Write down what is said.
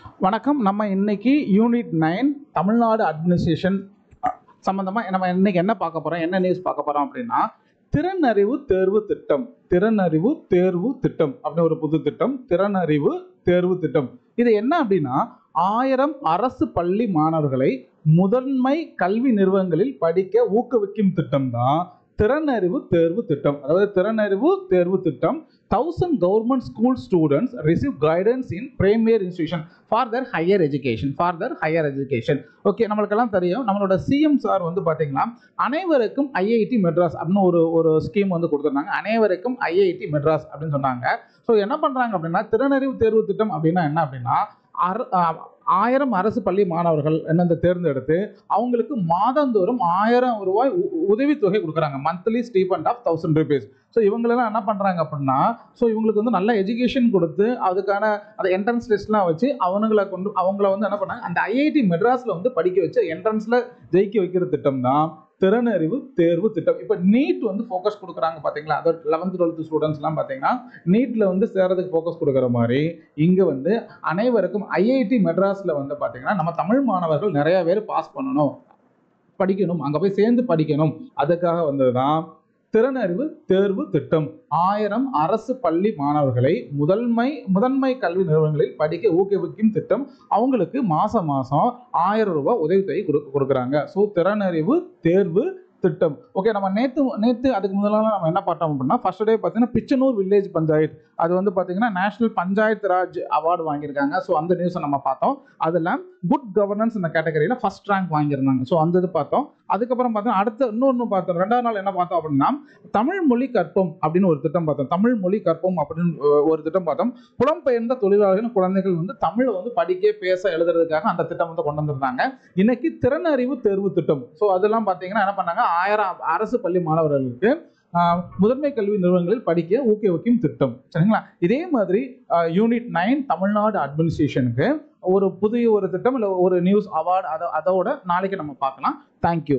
வணக்கம். நம்ம இன்னைக்கு யூனிட் 9 தமிழ்நாடு அட்மினிஸ்ட்ரேஷன் சம்பந்தமாக நம்ம இன்னைக்கு என்ன பார்க்க போகிறோம், என்ன நியூஸ் பார்க்க போகிறோம் அப்படின்னா, திறனறிவு தேர்வு திட்டம். திறனறிவு தேர்வு திட்டம் அப்படின்னு ஒரு புது திட்டம், திறனறிவு தேர்வு திட்டம். இது என்ன அப்படின்னா, 1000 அரசு பள்ளி மாணவர்களை முதன்மை கல்வி நிறுவனங்களில் படிக்க ஊக்குவிக்கும் திட்டம் தான் திறனறிவு தேர்வு திட்டம். அதாவது திறனறிவு தேர்வு திட்டம் 1000 government school students receive guidance in primary institution for their higher education. Okay, நம்மளுக்கெல்லாம் தெரியும், நம்மளோட சிஎம் சார் வந்து பார்த்தீங்கன்னா அனைவருக்கும் ஐஐடி மெட்ராஸ் அப்படின்னு ஒரு ஸ்கீம் வந்து கொடுத்துருந்தாங்க. அனைவருக்கும் ஐஐடி மெட்ராஸ் அப்படின்னு சொன்னாங்க. ஸோ என்ன பண்ணுறாங்க அப்படின்னா, திறனறிவு தேர்வு திட்டம் அப்படின்னா என்ன அப்படின்னா, 1000 அரசு பள்ளி மாணவர்கள் என்னென்ன தேர்ந்தெடுத்து அவங்களுக்கு மாதந்தோறும் 1000 ரூபாய் உதவித்தொகை கொடுக்குறாங்க. Monthly stipend of 1000 rupees. So இவங்களெல்லாம் என்ன பண்ணுறாங்க அப்படின்னா, ஸோ இவங்களுக்கு வந்து நல்ல எஜுகேஷன் கொடுத்து அதுக்கான அந்த என்ட்ரன்ஸ் டெஸ்ட்லாம் வச்சு அவங்கள வந்து என்ன பண்ணாங்க, அந்த ஐஐடி மெட்ராஸில் வந்து படிக்க வச்சு என்ட்ரன்ஸில் ஜெயிக்க வைக்கிற திட்டம் தான் திறனறிவு தேர்வு திட்டம். இப்போ நீட் வந்து ஃபோக்கஸ் கொடுக்குறாங்க பார்த்தீங்களா, அதாவது 11th 12th ஸ்டூடெண்ட்ஸ்லாம் பார்த்தீங்கன்னா நீட்டில் வந்து சேரதுக்கு ஃபோக்கஸ் கொடுக்குற மாதிரி இங்கே வந்து அனைவருக்கும் ஐஐடி மெட்ராஸில் வந்து பார்த்தீங்கன்னா நம்ம தமிழ் மாணவர்கள் நிறைய பேர் பாஸ் பண்ணணும், படிக்கணும், அங்கே போய் சேர்ந்து படிக்கணும், அதுக்காக வந்தது தான் திறனறிவு தேர்வு திட்டம். 1000 அரசு பள்ளி மாணவர்களை முதன்மை கல்வி நிறுவனங்களில் படிக்க ஊக்குவிக்கும் திட்டம். அவங்களுக்கு மாசம் 1000 ரூபாய் உதவித்தொகை கொடுக்குறாங்க. ஸோ திறனறிவு தேர்வு திட்டம். ஓகே, நம்ம நேற்று அதுக்கு முதல்ல நம்ம என்ன பார்த்தோம் அப்படின்னா, ஃபர்ஸ்ட் டே பார்த்தீங்கன்னா பிச்சனூர் வில்லேஜ் பஞ்சாயத் அது வந்து பார்த்தீங்கன்னா நேஷனல் பஞ்சாயத் ராஜ் அவார்டு வாங்கியிருக்காங்க. ஸோ அந்த நியூஸை நம்ம பார்த்தோம். அதில் குட் கவர்னன்ஸ் இந்த கேட்டகரியில் ஃபர்ஸ்ட் ரேங்க் வாங்கியிருந்தாங்க. ஸோ அந்த இது பார்த்தோம். அதுக்கப்புறம் பார்த்தோம், அடுத்த இன்னொன்று பார்த்தோம், 2வது நாள் என்ன பார்த்தோம் அப்படின்னா, தமிழ் மொழி கற்போம் அப்படின்னு ஒரு திட்டம் பார்த்தோம். தமிழ் மொழி கற்போம் அப்படின்னு ஒரு திட்டம் பார்த்தோம். புலம்பெயர்ந்த தொழிலாளர்கள் குழந்தைகள் வந்து தமிழை வந்து படிக்க பேச எழுதுறதுக்காக அந்த திட்டம் வந்து கொண்டு வந்திருந்தாங்க. இன்னைக்கு திறனறிவு தேர்வு திட்டம். ஸோ அதெல்லாம் பார்த்தீங்கன்னா என்ன பண்ணாங்க, 1000 அரசு பள்ளி மாணவர்களுக்கு முதன்மை கல்வி நிறுவனங்களில் படிக்க ஊக்குவிக்கும் திட்டம். சரிங்களா? இதே மாதிரி யூனிட் 9 தமிழ்நாடு அட்மினிஸ்ட்ரேஷனுக்கு ஒரு புதிய ஒரு திட்டம் இல்லை ஒரு நியூஸ் அவார்டு அதோட நாளைக்கு நம்ம பார்க்கலாம். தேங்க்யூ.